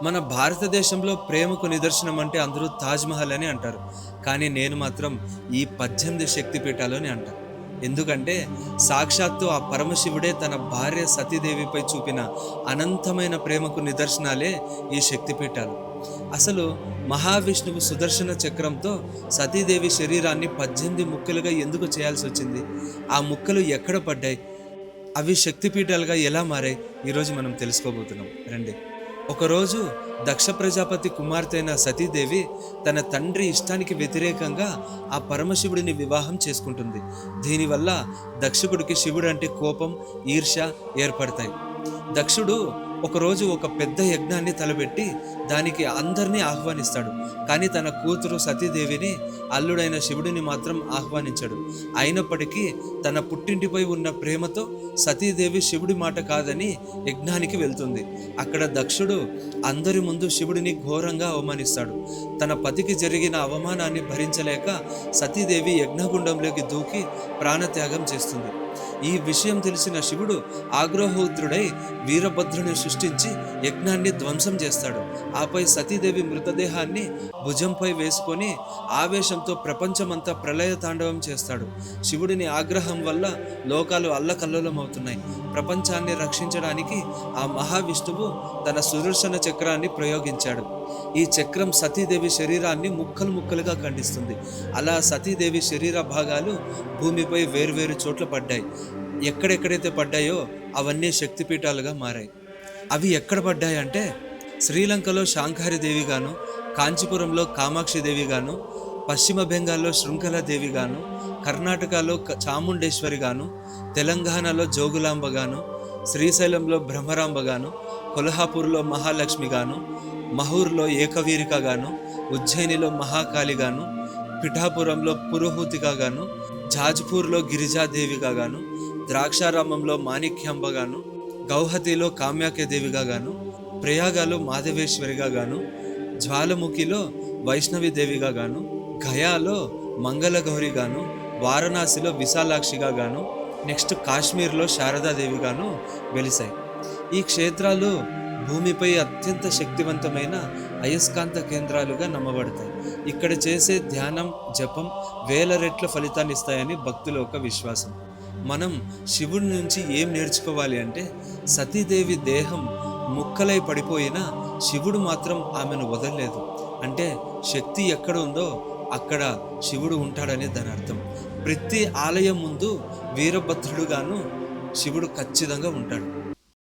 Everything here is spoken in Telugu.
మన భారతదేశంలో ప్రేమకు నిదర్శనం అంటే అందరూ తాజ్‌మహల్ అని అంటారు. కానీ నేను మాత్రం ఈ 18 శక్తిపీఠాలు అని అంటా. ఎందుకంటే సాక్షాత్తు ఆ పరమశివుడే తన భార్య సతీదేవిపై చూపిన అనంతమైన ప్రేమకు నిదర్శనాలే ఈ శక్తిపీఠాలు. అసలు మహావిష్ణువు సుదర్శన చక్రంతో సతీదేవి శరీరాన్ని 18 ముక్కలుగా ఎందుకు చేయాల్సొచ్చింది? ఆ ముక్కలు ఎక్కడ పడ్డాయి? అవి శక్తిపీఠాలుగా ఎలా మారాయి? ఈరోజు మనం తెలుసుకోబోతున్నాం రండి. ఒకరోజు దక్ష ప్రజాపతి కుమార్తె అయిన సతీదేవి తన తండ్రి ఇష్టానికి వ్యతిరేకంగా ఆ పరమశివుడిని వివాహం చేసుకుంటుంది. దీనివల్ల దక్షుడికి శివుడు అంటే కోపం, ఈర్ష్య ఏర్పడతాయి. దక్షుడు ఒకరోజు ఒక పెద్ద యజ్ఞాన్ని తలపెట్టి దానికి అందరినీ ఆహ్వానిస్తాడు. కానీ తన కూతురు సతీదేవిని, అల్లుడైన శివుడిని మాత్రం ఆహ్వానించాడు. అయినప్పటికీ తన పుట్టింటిపై ఉన్న ప్రేమతో సతీదేవి శివుడి మాట కాదని యజ్ఞానికి వెళ్తుంది. అక్కడ దక్షుడు అందరి ముందు శివుడిని ఘోరంగా అవమానిస్తాడు. తన పతికి జరిగిన అవమానాన్ని భరించలేక సతీదేవి యజ్ఞగుండంలోకి దూకి ప్రాణత్యాగం చేస్తుంది. ఈ విషయం తెలిసిన శివుడు ఆగ్రహోత్రుడై వీరభద్రుని సృష్టించి యజ్ఞాన్ని ధ్వంసం చేస్తాడు. ఆపై సతీదేవి మృతదేహాన్ని భుజంపై వేసుకొని ఆవేశంతో ప్రపంచమంతా ప్రళయ తాండవం చేస్తాడు. శివుడిని ఆగ్రహం వల్ల లోకాలు అల్లకల్లోలమవుతున్నాయి. ప్రపంచాన్ని రక్షించడానికి ఆ మహావిష్ణువు తన సుదర్శన చక్రాన్ని ప్రయోగించాడు. ఈ చక్రం సతీదేవి శరీరాన్ని ముక్కలు ముక్కలుగా ఖండిస్తుంది. అలా సతీదేవి శరీర భాగాలు భూమిపై వేర్వేరు చోట్ల పడ్డాయి. ఎక్కడెక్కడైతే పడ్డాయో అవన్నీ శక్తిపీఠాలుగా మారాయి. అవి ఎక్కడ పడ్డాయి అంటే శ్రీలంకలో శాంకారిదేవి గాను, కాంచీపురంలో కామాక్షి దేవి గాను, పశ్చిమ బెంగాల్లో శృంఖలాదేవి గాను, కర్ణాటకలో చాముండేశ్వరి గాను, తెలంగాణలో జోగులాంబ గాను, శ్రీశైలంలో భ్రమరాంబ గాను, కొల్హాపూర్లో మహాలక్ష్మి గాను, మహూర్లో ఏకవీరిక గాను, ఉజ్జయినిలో మహాకాళి గాను, పిఠాపురంలో పురోహూతిగా గాను, జాజ్పూర్లో గిరిజాదేవిగా గాను, ద్రాక్షారామంలో మాణిక్యాంబ గాను, గౌహతిలో కామ్యాఖ్యదేవిగా గాను, ప్రయాగలో మాధవేశ్వరిగా గాను, జ్వాలముఖిలో వైష్ణవిదేవిగా గాను, గయాలో మంగళగౌరి గాను, వారణాసిలో విశాలాక్షిగా గాను, నెక్స్ట్ కాశ్మీర్లో శారదాదేవి గాను వెలిశాయి. ఈ క్షేత్రాలు భూమిపై అత్యంత శక్తివంతమైన అయస్కాంత కేంద్రాలుగా నమ్మబడతాయి. ఇక్కడ చేసే ధ్యానం, జపం వేల రెట్ల ఫలితాన్ని ఇస్తాయని భక్తుల యొక్క విశ్వాసం. మనం శివుడి నుంచి ఏం నేర్చుకోవాలి అంటే సతీదేవి దేహం ముక్కలై పడిపోయినా శివుడు మాత్రం ఆమెను వదలలేదు. అంటే శక్తి ఎక్కడ ఉందో అక్కడ శివుడు ఉంటాడని దాని అర్థం. ప్రతి ఆలయం ముందు వీరభద్రుడుగాను శివుడు ఖచ్చితంగా ఉంటాడు.